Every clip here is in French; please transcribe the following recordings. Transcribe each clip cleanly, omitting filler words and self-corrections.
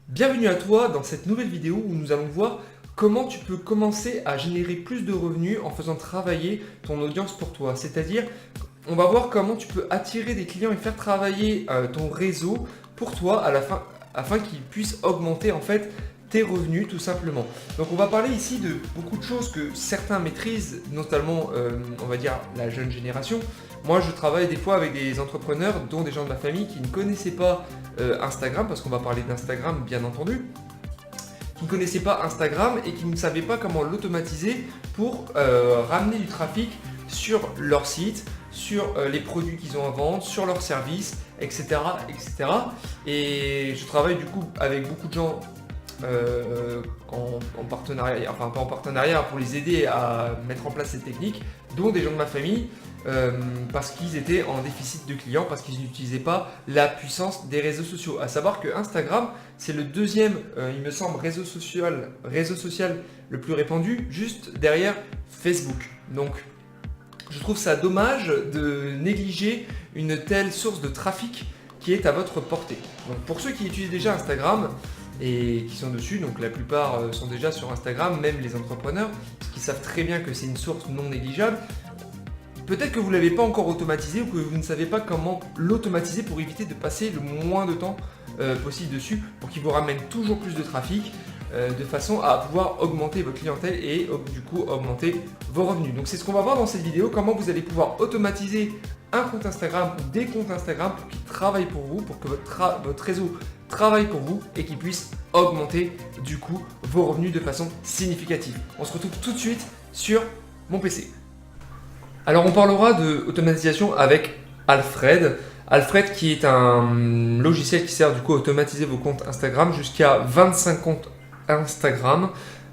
Bienvenue à toi dans cette nouvelle vidéo où nous allons voir comment tu peux commencer à générer plus de revenus en faisant travailler ton audience pour toi. C'est-à-dire, on va voir comment tu peux attirer des clients et faire travailler ton réseau pour toi à la fin, afin qu'ils puissent augmenter en fait tes revenus tout simplement. Donc on va parler ici de beaucoup de choses que certains maîtrisent, notamment on va dire la jeune génération. Moi je travaille des fois avec des entrepreneurs, dont des gens de ma famille qui ne connaissaient pas Instagram, parce qu'on va parler d'Instagram bien entendu, qui ne connaissaient pas Instagram et qui ne savaient pas comment l'automatiser pour ramener du trafic sur leur site, sur les produits qu'ils ont à vendre, sur leurs services, etc., etc. Et je travaille du coup avec beaucoup de gens en partenariat, enfin pas en partenariat, pour les aider à mettre en place cette technique, dont des gens de ma famille, parce qu'ils étaient en déficit de clients, parce qu'ils n'utilisaient pas la puissance des réseaux sociaux. À savoir que Instagram, c'est le deuxième, il me semble, réseau social le plus répandu, juste derrière Facebook. Donc, je trouve ça dommage de négliger une telle source de trafic qui est à votre portée. Donc, pour ceux qui utilisent déjà Instagram et qui sont dessus, donc la plupart sont déjà sur Instagram, même les entrepreneurs, parce qu'ils savent très bien que c'est une source non négligeable. Peut-être que vous ne l'avez pas encore automatisé ou que vous ne savez pas comment l'automatiser pour éviter de passer le moins de temps possible dessus pour qu'il vous ramène toujours plus de trafic de façon à pouvoir augmenter votre clientèle et du coup augmenter vos revenus. Donc c'est ce qu'on va voir dans cette vidéo, comment vous allez pouvoir automatiser un compte Instagram ou des comptes Instagram pour qu'ils travaillent pour vous, pour que votre réseau travaille pour vous et qu'il puisse augmenter du coup vos revenus de façon significative. On se retrouve tout de suite sur mon PC. Alors on parlera de automatisation avec Alfred. Alfred qui est un logiciel qui sert du coup à automatiser vos comptes Instagram jusqu'à 25 comptes Instagram.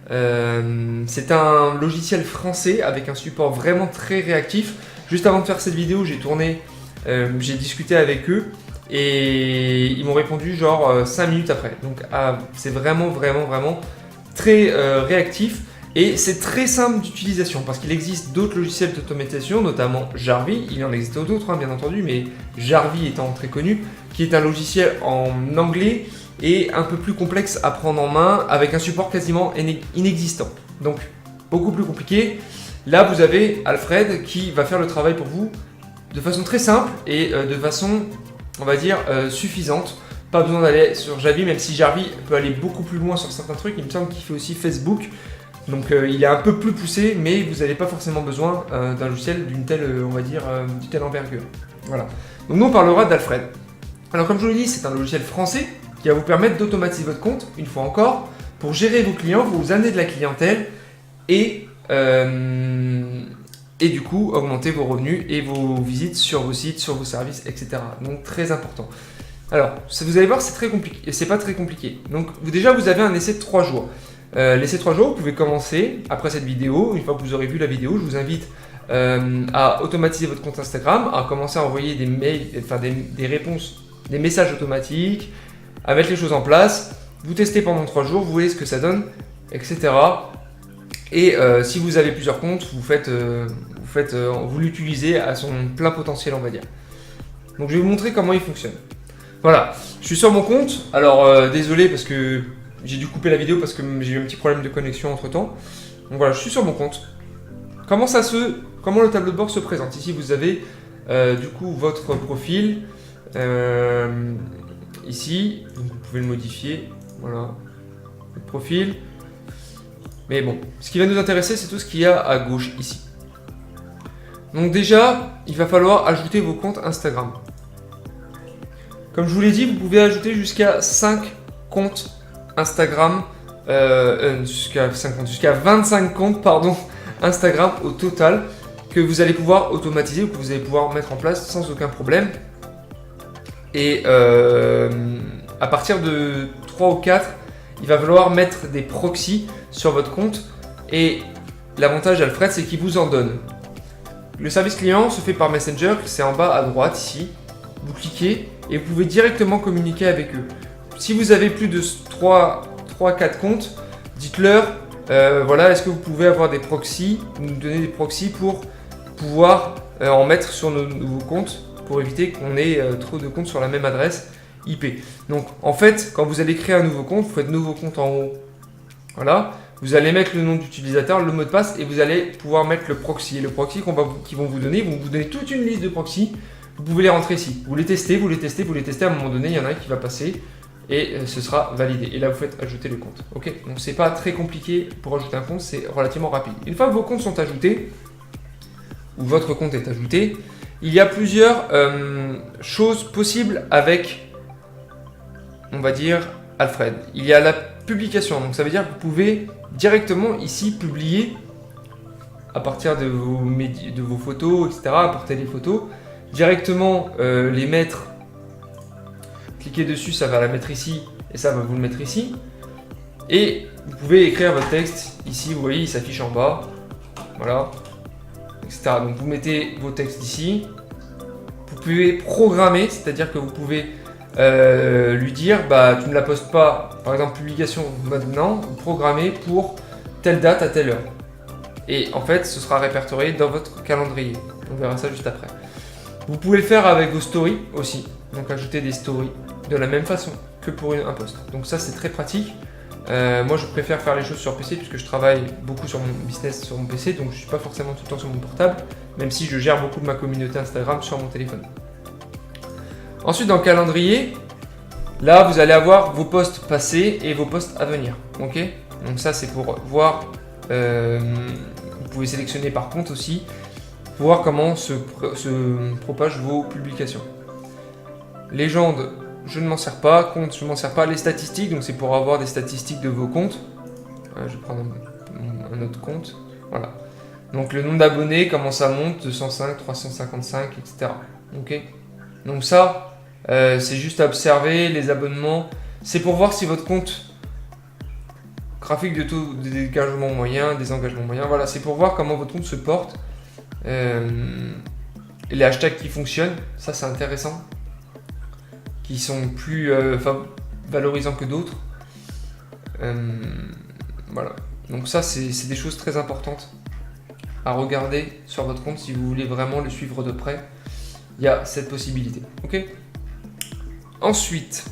C'est un logiciel français avec un support vraiment très réactif. Juste avant de faire cette vidéo, j'ai discuté avec eux et ils m'ont répondu genre 5 minutes après. Donc c'est vraiment très réactif. Et c'est très simple d'utilisation parce qu'il existe d'autres logiciels d'automatisation, notamment Jarvis. Il en existe d'autres bien entendu, mais Jarvis étant très connu, qui est un logiciel en anglais et un peu plus complexe à prendre en main avec un support quasiment inexistant. Donc beaucoup plus compliqué. Là vous avez Alfred qui va faire le travail pour vous de façon très simple et de façon, on va dire, suffisante. Pas besoin d'aller sur Jarvis, même si Jarvis peut aller beaucoup plus loin sur certains trucs. Il me semble qu'il fait aussi Facebook. Donc il est un peu plus poussé, mais vous n'avez pas forcément besoin d'un logiciel d'une telle, on va dire, d'une telle envergure. Voilà. Donc nous on parlera d'Alfred. Alors comme je vous l'ai dit, c'est un logiciel français qui va vous permettre d'automatiser votre compte, une fois encore, pour gérer vos clients, vous amener de la clientèle et du coup augmenter vos revenus et vos visites sur vos sites, sur vos services, etc. Donc très important. Alors vous allez voir, c'est très compliqué, c'est pas très compliqué. Donc déjà vous avez un essai de 3 jours. Laissez 3 jours, vous pouvez commencer après cette vidéo. Une fois que vous aurez vu la vidéo, je vous invite à automatiser votre compte Instagram, à commencer à envoyer des mails, enfin des réponses, des messages automatiques, à mettre les choses en place. Vous testez pendant 3 jours, vous voyez ce que ça donne, etc. Et si vous avez plusieurs comptes, vous l'utilisez à son plein potentiel, on va dire. Donc je vais vous montrer comment il fonctionne. Voilà, je suis sur mon compte. Alors désolé parce que j'ai dû couper la vidéo parce que j'ai eu un petit problème de connexion entre temps. Donc voilà, je suis sur mon compte. Comment le tableau de bord se présente? Ici vous avez du coup votre profil. Ici, donc vous pouvez le modifier. Voilà, votre profil. Mais bon, ce qui va nous intéresser, c'est tout ce qu'il y a à gauche ici. Donc déjà, il va falloir ajouter vos comptes Instagram. Comme je vous l'ai dit, vous pouvez ajouter jusqu'à 5 comptes Instagram, jusqu'à 25 comptes Instagram au total que vous allez pouvoir automatiser ou que vous allez pouvoir mettre en place sans aucun problème. Et à partir de 3 ou 4, il va falloir mettre des proxys sur votre compte et l'avantage d'Alfred, c'est qu'il vous en donne. Le service client se fait par Messenger, c'est en bas à droite ici. Vous cliquez et vous pouvez directement communiquer avec eux. Si vous avez plus de 3-4 comptes, dites-leur, voilà, est-ce que vous pouvez avoir des proxys, nous donner des proxys pour pouvoir en mettre sur nos nouveaux comptes, pour éviter qu'on ait trop de comptes sur la même adresse IP. Donc en fait, quand vous allez créer un nouveau compte, vous faites nouveau compte en haut. Voilà. Vous allez mettre le nom d'utilisateur, le mot de passe et vous allez pouvoir mettre le proxy. Et le proxy qu'ils vont vous donner, ils vont vous donner toute une liste de proxys. Vous pouvez les rentrer ici. Vous les testez, vous les testez, vous les testez. À un moment donné, il y en a un qui va passer et ce sera validé. Et là, vous faites ajouter le compte. Ok. Donc c'est pas très compliqué pour ajouter un compte, c'est relativement rapide. Une fois que vos comptes sont ajoutés, ou votre compte est ajouté, il y a plusieurs choses possibles avec, on va dire, Alfred. Il y a la publication, donc ça veut dire que vous pouvez directement ici publier à partir de vos photos, etc., apporter des photos, directement les mettre, cliquez dessus, ça va la mettre ici, et ça va vous le mettre ici, et vous pouvez écrire votre texte, ici, vous voyez, il s'affiche en bas, voilà, etc. Donc vous mettez vos textes ici, vous pouvez programmer, c'est-à-dire que vous pouvez lui dire, bah tu ne la postes pas, par exemple publication maintenant, programmée pour telle date à telle heure. Et en fait, ce sera répertorié dans votre calendrier. On verra ça juste après. Vous pouvez le faire avec vos stories aussi, donc ajouter des stories de la même façon que pour un post. Donc ça, c'est très pratique. Moi, je préfère faire les choses sur PC puisque je travaille beaucoup sur mon business sur mon PC, donc je ne suis pas forcément tout le temps sur mon portable, même si je gère beaucoup de ma communauté Instagram sur mon téléphone. Ensuite, dans le calendrier, là, vous allez avoir vos posts passés et vos posts à venir. Ok. Donc ça, c'est pour voir. Vous pouvez sélectionner par compte aussi, pour voir comment se propagent vos publications. Légende, je ne m'en sers pas. Compte, je ne m'en sers pas. Les statistiques, donc c'est pour avoir des statistiques de vos comptes. Je vais prendre un autre compte. Voilà. Donc le nombre d'abonnés, comment ça monte, 205, 355, etc. Ok. Donc ça, c'est juste à observer les abonnements. C'est pour voir si votre compte graphique de taux de dégagement moyen, des engagements moyens. Voilà, c'est pour voir comment votre compte se porte. Les hashtags qui fonctionnent, ça c'est intéressant. Qui sont plus valorisants que d'autres. Voilà. Donc ça, c'est des choses très importantes à regarder sur votre compte si vous voulez vraiment le suivre de près. Il y a cette possibilité. Ok. Ensuite,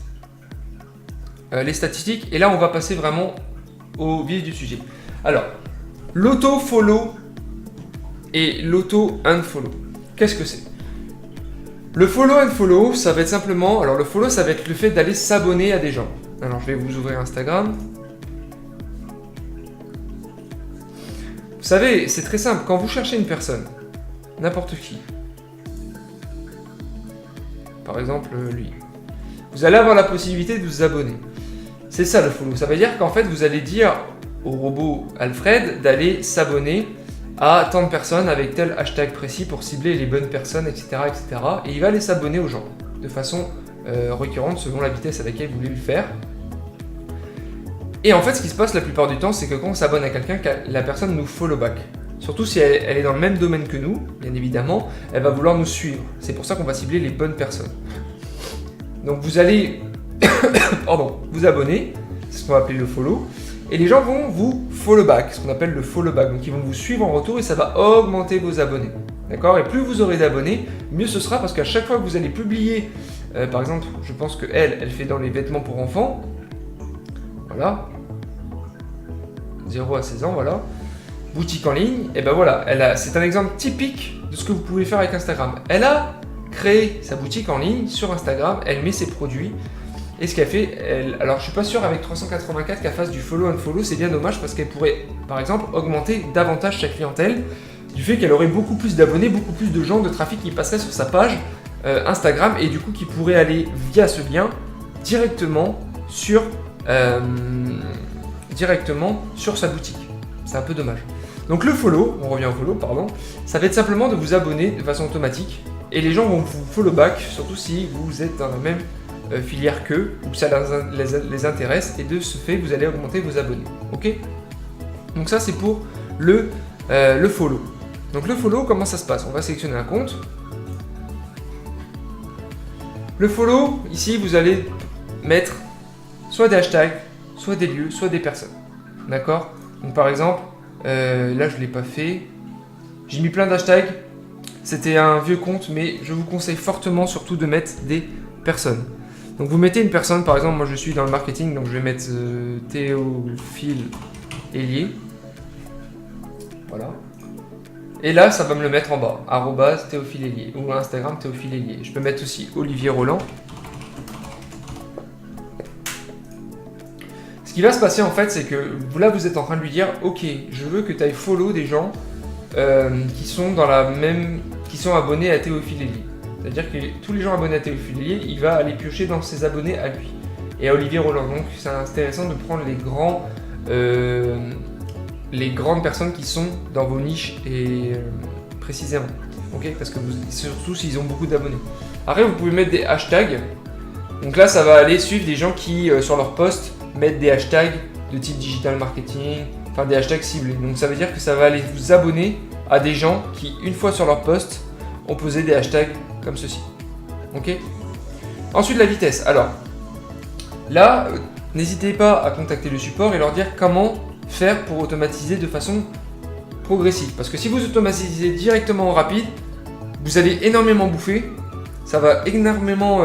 les statistiques. Et là, on va passer vraiment au vif du sujet. Alors, l'auto-follow et l'auto-unfollow. Qu'est-ce que c'est? Le follow-unfollow, ça va être simplement... Alors, le follow, ça va être le fait d'aller s'abonner à des gens. Alors, je vais vous ouvrir Instagram. Vous savez, c'est très simple. Quand vous cherchez une personne, n'importe qui, par exemple lui, vous allez avoir la possibilité de vous abonner. C'est ça le follow. Ça veut dire qu'en fait, vous allez dire au robot Alfred d'aller s'abonner à tant de personnes avec tel hashtag précis pour cibler les bonnes personnes, etc. etc. Et il va aller s'abonner aux gens de façon récurrente selon la vitesse à laquelle vous voulez le faire. Et en fait, ce qui se passe la plupart du temps, c'est que quand on s'abonne à quelqu'un, la personne nous follow back. Surtout si elle est dans le même domaine que nous, bien évidemment, elle va vouloir nous suivre. C'est pour ça qu'on va cibler les bonnes personnes. Donc vous allez vous abonner, c'est ce qu'on va appeler le follow, et les gens vont vous follow back, ce qu'on appelle le follow back. Donc ils vont vous suivre en retour et ça va augmenter vos abonnés. D'accord? Et plus vous aurez d'abonnés, mieux ce sera parce qu'à chaque fois que vous allez publier, par exemple, je pense que elle fait dans les vêtements pour enfants, voilà, 0 à 16 ans, voilà, boutique en ligne, et ben voilà, c'est un exemple typique de ce que vous pouvez faire avec Instagram. Elle a créé sa boutique en ligne sur Instagram, elle met ses produits, et ce qu'elle fait, alors je suis pas sûr avec 384 qu'elle fasse du follow and follow, c'est bien dommage parce qu'elle pourrait par exemple augmenter davantage sa clientèle du fait qu'elle aurait beaucoup plus d'abonnés, beaucoup plus de gens, de trafic qui passeraient sur sa page Instagram et du coup qui pourraient aller via ce lien directement sur sa boutique. C'est un peu dommage. Donc le follow, on revient au follow, pardon, ça va être simplement de vous abonner de façon automatique et les gens vont vous follow back, surtout si vous êtes dans la même filière qu'eux ou ça les intéresse et de ce fait vous allez augmenter vos abonnés. Ok? Donc ça c'est pour le follow. Donc le follow, comment ça se passe? On va sélectionner un compte. Le follow, ici vous allez mettre soit des hashtags, soit des lieux, soit des personnes. D'accord? Donc par exemple, là je ne l'ai pas fait. J'ai mis plein d'hashtags. C'était un vieux compte, mais je vous conseille fortement surtout de mettre des personnes. Donc vous mettez une personne, par exemple, moi je suis dans le marketing, donc je vais mettre Théophile Hélier. Voilà. Et là, ça va me le mettre en bas, @Théophile Hélier, ou Instagram Théophile Hélier. Je peux mettre aussi Olivier Roland. Ce qui va se passer en fait, c'est que là vous êtes en train de lui dire, ok, je veux que tu ailles follow des gens qui sont qui sont abonnés à Théophile Hélier. C'est-à-dire que tous les gens abonnés à Théophile Hélier, il va aller piocher dans ses abonnés à lui. Et à Olivier Roland. Donc c'est intéressant de prendre les grandes personnes qui sont dans vos niches et précisément. Ok, parce que surtout s'ils ont beaucoup d'abonnés. Après vous pouvez mettre des hashtags. Donc là ça va aller suivre des gens qui sur leur post mettre des hashtags de type digital marketing, enfin des hashtags ciblés. Donc ça veut dire que ça va aller vous abonner à des gens qui, une fois sur leur post, ont posé des hashtags comme ceci. Ok. Ensuite la vitesse. Alors là, n'hésitez pas à contacter le support et leur dire comment faire pour automatiser de façon progressive. Parce que si vous automatisez directement en rapide, vous allez énormément bouffer. Ça va énormément,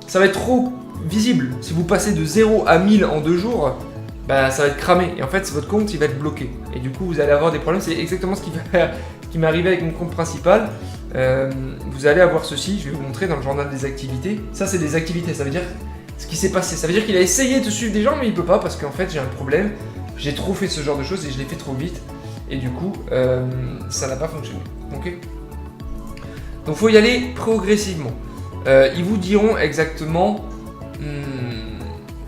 ça va être trop visible. Si vous passez de 0 à 1000 en 2 jours, bah, ça va être cramé. Et en fait, votre compte, il va être bloqué. Et du coup, vous allez avoir des problèmes. C'est exactement ce qui m'est arrivé avec mon compte principal. Vous allez avoir ceci. Je vais vous montrer dans le journal des activités. Ça, c'est des activités. Ça veut dire ce qui s'est passé. Ça veut dire qu'il a essayé de suivre des gens, mais il peut pas parce qu'en fait, j'ai un problème. J'ai trop fait ce genre de choses et je l'ai fait trop vite. Et du coup, ça n'a pas fonctionné. Ok. Donc, faut y aller progressivement. Ils vous diront exactement...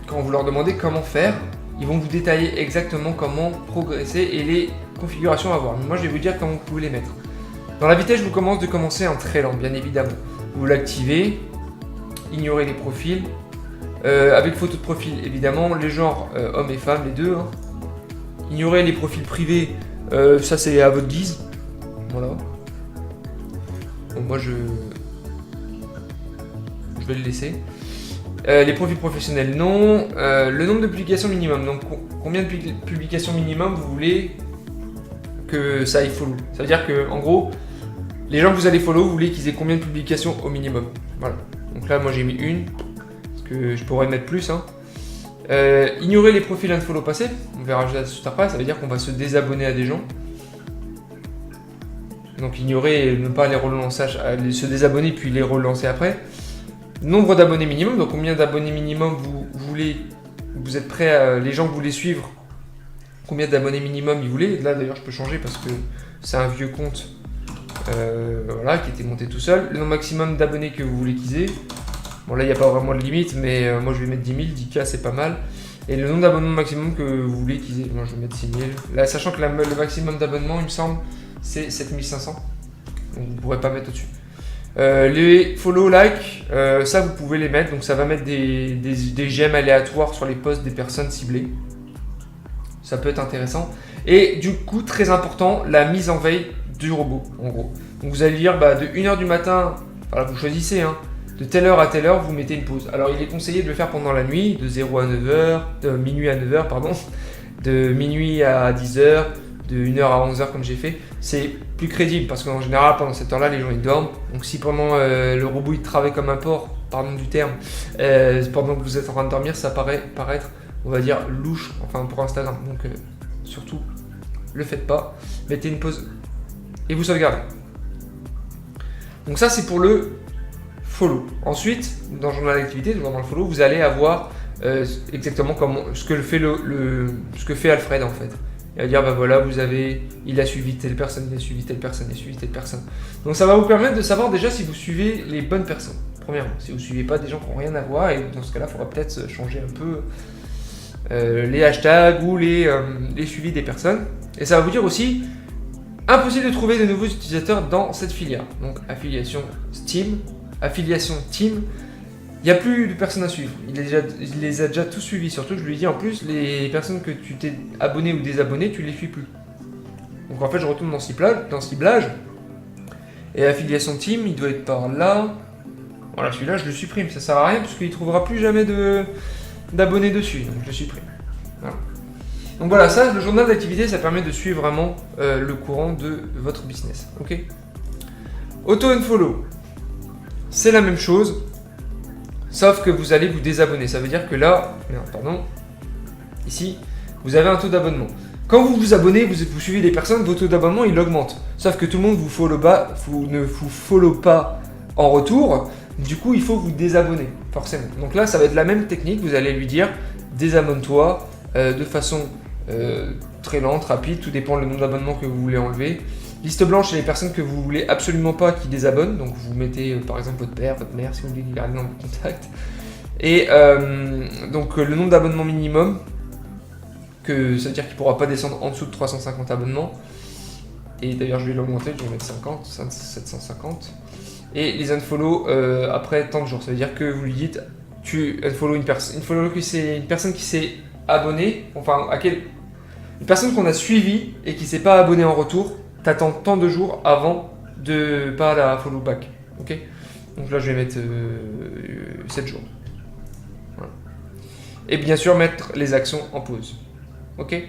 quand vous leur demandez comment faire, ils vont vous détailler exactement comment progresser et les configurations à avoir. Mais moi, je vais vous dire comment vous pouvez les mettre. Dans la vitesse, je vous commence de commencer en très lent, bien évidemment. Vous l'activez, ignorez les profils. Avec photo de profil, évidemment, les genres hommes et femmes, les deux. Hein. Ignorez les profils privés, ça c'est à votre guise. Voilà. Bon, moi, je vais le laisser. Les profils professionnels, non. Le nombre de publications minimum. Donc, combien de publications minimum vous voulez que ça aille follow? Ça veut dire que, en gros, les gens que vous allez follow, vous voulez qu'ils aient combien de publications au minimum? Voilà. Donc là, moi, j'ai mis une. Parce que je pourrais mettre plus. Hein. Ignorer les profils unfollow passés. On verra juste après. Ça veut dire qu'on va se désabonner à des gens. Donc, ignorer et ne pas les relancer, se désabonner puis les relancer après. Nombre d'abonnés minimum, donc combien d'abonnés minimum vous êtes prêt à, les gens que vous voulez suivre, combien d'abonnés minimum ils voulaient. Là d'ailleurs je peux changer parce que c'est un vieux compte voilà, qui était monté tout seul. Le nombre maximum d'abonnés que vous voulez qu'ils aient. Bon là il n'y a pas vraiment de limite, mais moi je vais mettre 10 000, 10K c'est pas mal. Et le nombre d'abonnements maximum que vous voulez qu'ils aient, moi je vais mettre 6 000. Là sachant que le maximum d'abonnements il me semble c'est 7500, donc vous ne pourrez pas mettre au-dessus. Les follow, like, ça vous pouvez les mettre, donc ça va mettre des j'aime aléatoires sur les posts des personnes ciblées. Ça peut être intéressant. Et du coup, très important, la mise en veille du robot, en gros. Donc vous allez dire, de 1h du matin, voilà, vous choisissez, hein, de telle heure à telle heure, vous mettez une pause. Alors il est conseillé de le faire pendant la nuit, de 0 à 9h, de minuit à 9h, pardon, de minuit à 10h, de 1h à 11h comme j'ai fait. C'est plus crédible parce qu'en général pendant cette heure là les gens ils dorment, donc si pendant le robot il travaille comme un porc, pardon du terme, pendant que vous êtes en train de dormir, ça paraître on va dire louche, enfin pour Instagram, donc surtout le faites pas, mettez une pause et vous sauvegardez. Donc ça c'est pour le follow. Ensuite dans le journal d'activité, dans le follow, vous allez avoir exactement ce que fait Alfred en fait. Il va dire, voilà, il a suivi telle personne, il a suivi telle personne, il a suivi telle personne. Donc ça va vous permettre de savoir déjà si vous suivez les bonnes personnes. Premièrement, si vous ne suivez pas des gens qui n'ont rien à voir, et dans ce cas-là, il faudra peut-être changer un peu les hashtags ou les suivis des personnes. Et ça va vous dire aussi, impossible de trouver de nouveaux utilisateurs dans cette filière. Donc affiliation Steam, affiliation Team. Il n'y a plus de personnes à suivre, il les a déjà tous suivis, surtout que je lui dis en plus, les personnes que tu t'es abonné ou désabonné, tu ne les suis plus. Donc en fait je retourne dans ciblage, et affiliation team, il doit être par là. Voilà, celui-là je le supprime, ça sert à rien, parce qu'il ne trouvera plus jamais d'abonnés dessus, donc je le supprime. Voilà. Donc voilà, ça, le journal d'activité, ça permet de suivre vraiment le courant de votre business. Ok. Auto and follow, c'est la même chose. sauf que vous allez vous désabonner. Ça veut dire que là, ici, vous avez un taux d'abonnement. Quand vous vous abonnez, vous suivez des personnes, votre taux d'abonnement il augmente. Sauf que tout le monde ne vous follow pas en retour. Du coup, il faut vous désabonner, forcément. Donc là, ça va être la même technique. Vous allez lui dire désabonne-toi de façon très lente, rapide. Tout dépend du nombre d'abonnements que vous voulez enlever. Liste blanche, c'est les personnes que vous voulez absolument pas qui désabonnent. Donc vous mettez par exemple votre père, votre mère, si vous voulez les garder dans vos contacts. Et donc le nombre d'abonnements minimum, ça veut dire qu'il ne pourra pas descendre en dessous de 350 abonnements. Et d'ailleurs, je vais l'augmenter, je vais mettre 750. Et les unfollow après tant de jours. Ça veut dire que vous lui dites, tu unfollow une personne. Unfollow, c'est une personne qui s'est abonnée, une personne qu'on a suivie et qui ne s'est pas abonnée en retour. T'attends tant de jours avant de pas la follow back. Ok. Donc là, je vais mettre 7 jours. Voilà. Et bien sûr, mettre les actions en pause. Ok.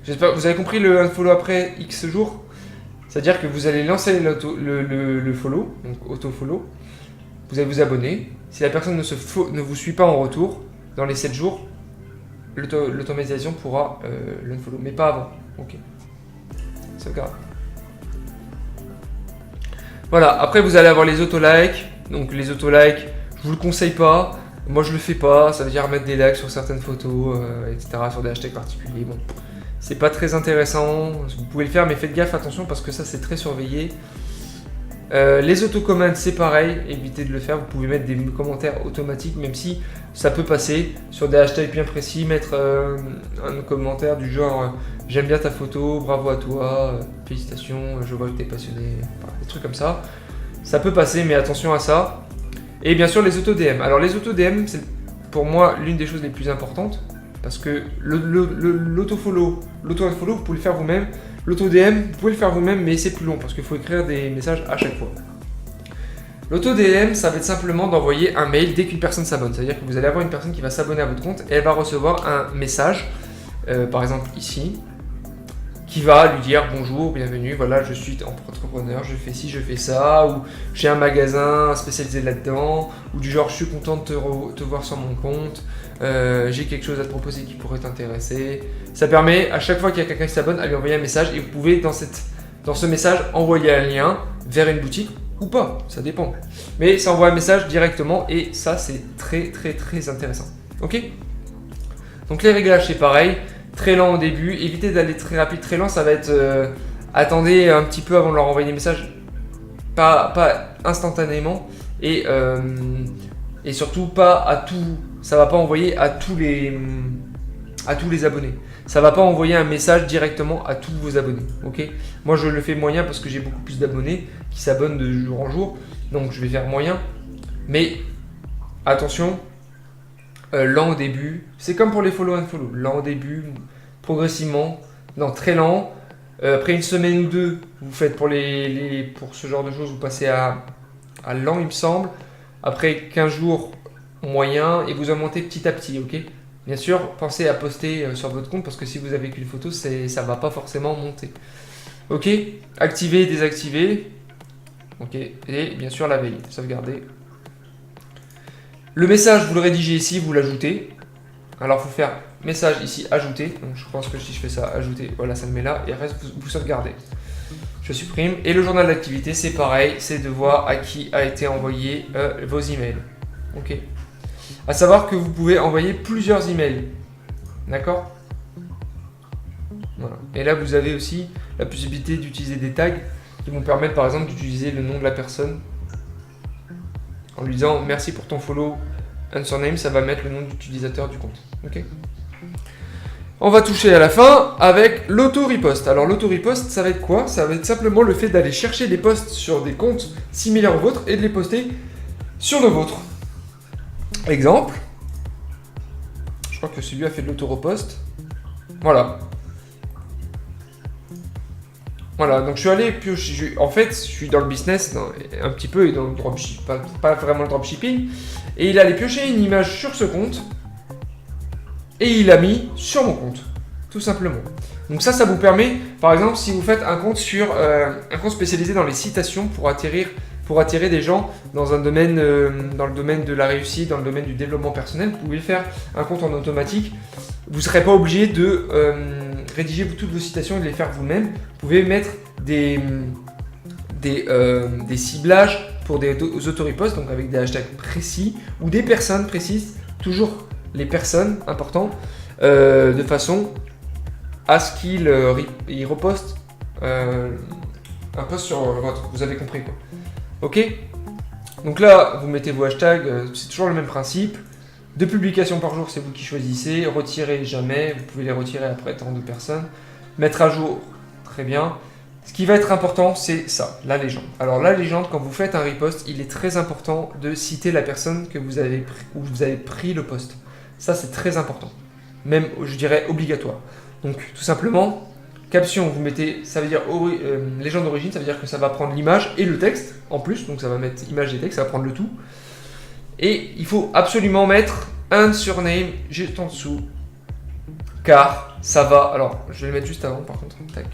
J'espère que vous avez compris le unfollow après X jours. C'est-à-dire que vous allez lancer le follow, donc auto-follow. Vous allez vous abonner. Si la personne ne vous suit pas en retour, dans les 7 jours, l'automatisation pourra l'unfollow, mais pas avant. Ok. Sauvegarde. Voilà, après vous allez avoir les auto-likes. Donc les auto-likes, je vous le conseille pas. Moi je le fais pas, ça veut dire mettre des likes sur certaines photos, etc. sur des hashtags particuliers. Bon, c'est pas très intéressant. Vous pouvez le faire, mais faites gaffe, attention, parce que ça c'est très surveillé. Les autocommandes, c'est pareil, évitez de le faire. Vous pouvez mettre des commentaires automatiques, même si ça peut passer sur des hashtags bien précis. Mettre un commentaire du genre j'aime bien ta photo, bravo à toi, félicitations, je vois que tu es passionné, enfin, des trucs comme ça. Ça peut passer, mais attention à ça. Et bien sûr, les auto-DM. Alors, les auto-DM, c'est pour moi l'une des choses les plus importantes parce que l'auto-follow, l'auto-unfollow, vous pouvez le faire vous-même. L'auto-DM, vous pouvez le faire vous-même, mais c'est plus long parce qu'il faut écrire des messages à chaque fois. L'auto-DM, ça va être simplement d'envoyer un mail dès qu'une personne s'abonne. C'est-à-dire que vous allez avoir une personne qui va s'abonner à votre compte et elle va recevoir un message, par exemple ici, qui va lui dire bonjour, bienvenue, voilà, je suis entrepreneur, je fais ci, je fais ça, ou j'ai un magasin spécialisé là-dedans, ou du genre je suis content de te voir sur mon compte, j'ai quelque chose à te proposer qui pourrait t'intéresser. Ça permet à chaque fois qu'il y a quelqu'un qui s'abonne à lui envoyer un message et vous pouvez dans ce message envoyer un lien vers une boutique ou pas, ça dépend. Mais ça envoie un message directement et ça c'est très très très intéressant. Ok ? Donc les réglages c'est pareil. Très lent au début, évitez d'aller très rapide, très lent, ça va être attendez un petit peu avant de leur envoyer des messages, pas instantanément et surtout pas à tout, ça va pas envoyer à tous les abonnés. Ça va pas envoyer un message directement à tous vos abonnés. Ok ? Moi je le fais moyen parce que j'ai beaucoup plus d'abonnés qui s'abonnent de jour en jour, donc je vais faire moyen. Mais attention. Lent au début, c'est comme pour les follow and follow, lent au début, progressivement, non très lent. Après une semaine ou deux, vous faites pour ce genre de choses, vous passez à lent il me semble. Après 15 jours, moyen et vous augmentez petit à petit, ok ? Bien sûr, pensez à poster sur votre compte parce que si vous avez qu'une photo, ça va pas forcément monter. Ok ? Activer, désactiver. Ok, et bien sûr la veille, sauvegarder. Le message, vous le rédigez ici, vous l'ajoutez. Alors, il faut faire message ici, ajouter. Donc, je pense que si je fais ça, ajouter, voilà, ça me met là. Et reste, vous sauvegardez. Je supprime. Et le journal d'activité, c'est pareil. C'est de voir à qui a été envoyé vos emails. Ok. À savoir que vous pouvez envoyer plusieurs emails. D'accord ? Voilà. Et là, vous avez aussi la possibilité d'utiliser des tags qui vont permettre, par exemple, d'utiliser le nom de la personne. En lui disant merci pour ton follow and surname, ça va mettre le nom d'utilisateur du compte. Ok. On va toucher à la fin avec l'auto-repost. Alors l'auto-repost, ça va être quoi ? Ça va être simplement le fait d'aller chercher des posts sur des comptes similaires aux vôtres et de les poster sur le vôtre. Exemple. Je crois que celui a fait de l'auto-repost. Voilà. Voilà, donc je suis allé piocher. En fait, je suis dans le business un petit peu et dans le dropshipping, pas vraiment le dropshipping. Et il allait piocher une image sur ce compte et il l'a mis sur mon compte, tout simplement. Donc ça vous permet, par exemple, si vous faites un compte spécialisé dans les citations pour pour attirer des gens dans un domaine, dans le domaine de la réussite, dans le domaine du développement personnel. Vous pouvez faire un compte en automatique. Vous ne serez pas obligé de rédiger toutes vos citations et de les faire vous-même. Vous pouvez mettre des ciblages pour des auto-reposts, donc avec des hashtags précis ou des personnes précises, toujours les personnes, important, de façon à ce qu'ils repostent un post sur votre. Vous avez compris quoi. Ok. Donc là, vous mettez vos hashtags, c'est toujours le même principe. 2 publications par jour, c'est vous qui choisissez. Retirer jamais, vous pouvez les retirer après tant de personnes. Mettre à jour, très bien. Ce qui va être important, c'est ça, la légende. Alors la légende, quand vous faites un repost, il est très important de citer la personne que vous avez où vous avez pris le post. Ça, c'est très important. Même, je dirais, obligatoire. Donc, tout simplement, caption, vous mettez, ça veut dire légende d'origine, ça veut dire que ça va prendre l'image et le texte en plus. Donc, ça va mettre image et texte, ça va prendre le tout. Et il faut absolument mettre un surname juste en dessous. Car ça va... Alors, je vais le mettre juste avant, par contre. Tac.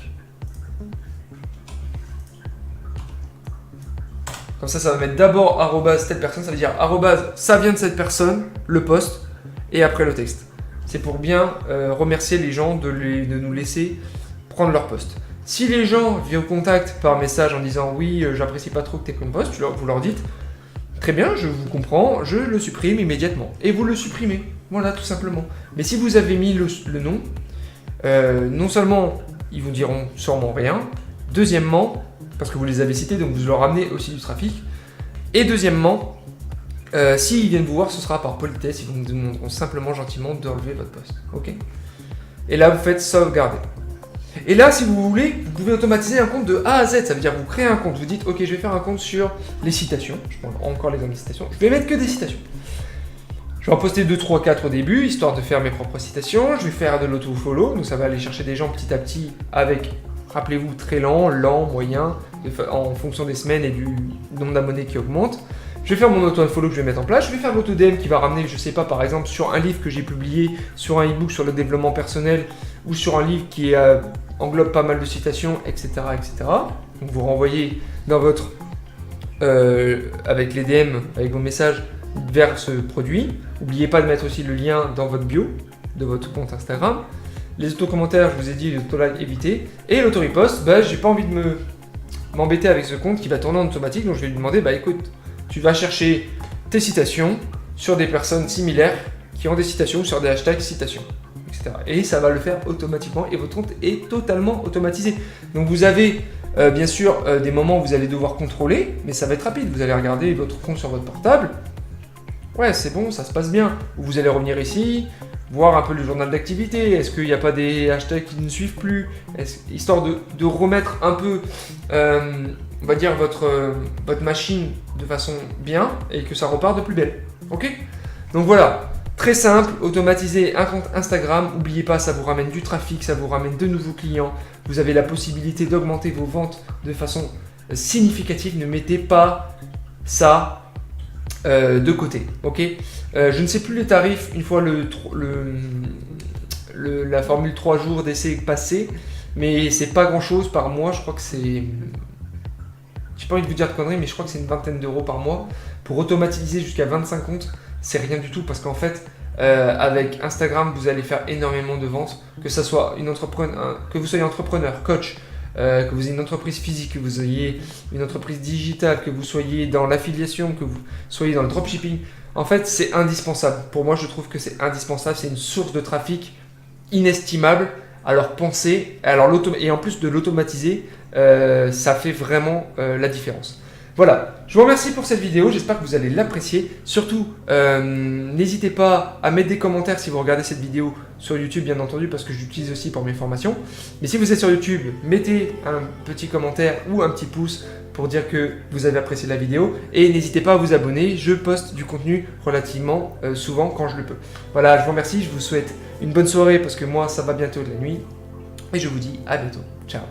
Comme ça va mettre d'abord arrobase telle personne, ça veut dire arrobase ça vient de cette personne, le post, et après le texte. C'est pour bien remercier les gens de nous laisser prendre leur post. Si les gens vous contactent par message en disant oui, j'apprécie pas trop que tu aies post, vous leur dites très bien, je vous comprends, je le supprime immédiatement. Et vous le supprimez, voilà tout simplement. Mais si vous avez mis le nom, non seulement ils vous diront sûrement rien, deuxièmement, parce que vous les avez cités, donc vous leur ramenez aussi du trafic. Et deuxièmement, s'ils viennent vous voir, ce sera par politesse, ils vous demanderont simplement gentiment de relever votre post. Ok. Et là, vous faites sauvegarder. Et là, si vous voulez, vous pouvez automatiser un compte de A à Z. Ça veut dire que vous créez un compte, vous dites ok, je vais faire un compte sur les citations. Je prends encore l'exemple des citations. Je vais mettre que des citations. Je vais en poster 2, 3, 4 au début, histoire de faire mes propres citations. Je vais faire de l'auto-follow, donc ça va aller chercher des gens petit à petit avec... Rappelez-vous, très lent, moyen, en fonction des semaines et du nombre d'abonnés qui augmente. Je vais faire mon auto-follow que je vais mettre en place. Je vais faire l'auto-DM qui va ramener, je sais pas, par exemple, sur un livre que j'ai publié, sur un e-book sur le développement personnel ou sur un livre qui englobe pas mal de citations, etc. etc. Donc vous renvoyez dans votre, avec les DM, avec vos messages vers ce produit. N'oubliez pas de mettre aussi le lien dans votre bio de votre compte Instagram. Les auto-commentaires, je vous ai dit, les auto-likes, éviter. Et l'auto-repost, j'ai pas envie de m'embêter avec ce compte qui va tourner en automatique. Donc je vais lui demander, écoute, tu vas chercher tes citations sur des personnes similaires qui ont des citations sur des hashtags citations, etc. Et ça va le faire automatiquement et votre compte est totalement automatisé. Donc vous avez bien sûr des moments où vous allez devoir contrôler, mais ça va être rapide. Vous allez regarder votre compte sur votre portable. Ouais, c'est bon, ça se passe bien. Ou vous allez revenir ici, voir un peu le journal d'activité. Est-ce qu'il n'y a pas des hashtags qui ne suivent plus? Histoire de remettre un peu, on va dire, votre machine de façon bien et que ça repart de plus belle. Ok? Donc voilà, très simple, automatiser un compte Instagram. N'oubliez pas, ça vous ramène du trafic, ça vous ramène de nouveaux clients. Vous avez la possibilité d'augmenter vos ventes de façon significative. Ne mettez pas ça de côté, ok. Je ne sais plus les tarifs une fois la formule 3 jours d'essai passée, mais c'est pas grand chose par mois. Je crois que c'est, j'ai pas envie de vous dire de conneries, mais je crois que c'est une vingtaine d'euros par mois pour automatiser jusqu'à 25 comptes. C'est rien du tout parce qu'en fait avec Instagram vous allez faire énormément de ventes, que ça soit que vous soyez entrepreneur, coach, que vous ayez une entreprise physique, que vous ayez une entreprise digitale, que vous soyez dans l'affiliation, que vous soyez dans le dropshipping. En fait, c'est indispensable. Pour moi, je trouve que c'est indispensable. C'est une source de trafic inestimable. Alors pensez, et en plus de l'automatiser, ça fait vraiment la différence. Voilà, je vous remercie pour cette vidéo, j'espère que vous allez l'apprécier. Surtout, n'hésitez pas à mettre des commentaires si vous regardez cette vidéo sur YouTube, bien entendu, parce que je l'utilise aussi pour mes formations. Mais si vous êtes sur YouTube, mettez un petit commentaire ou un petit pouce pour dire que vous avez apprécié la vidéo. Et n'hésitez pas à vous abonner, je poste du contenu relativement souvent quand je le peux. Voilà, je vous remercie, je vous souhaite une bonne soirée parce que moi, ça va bientôt de la nuit. Et je vous dis à bientôt. Ciao.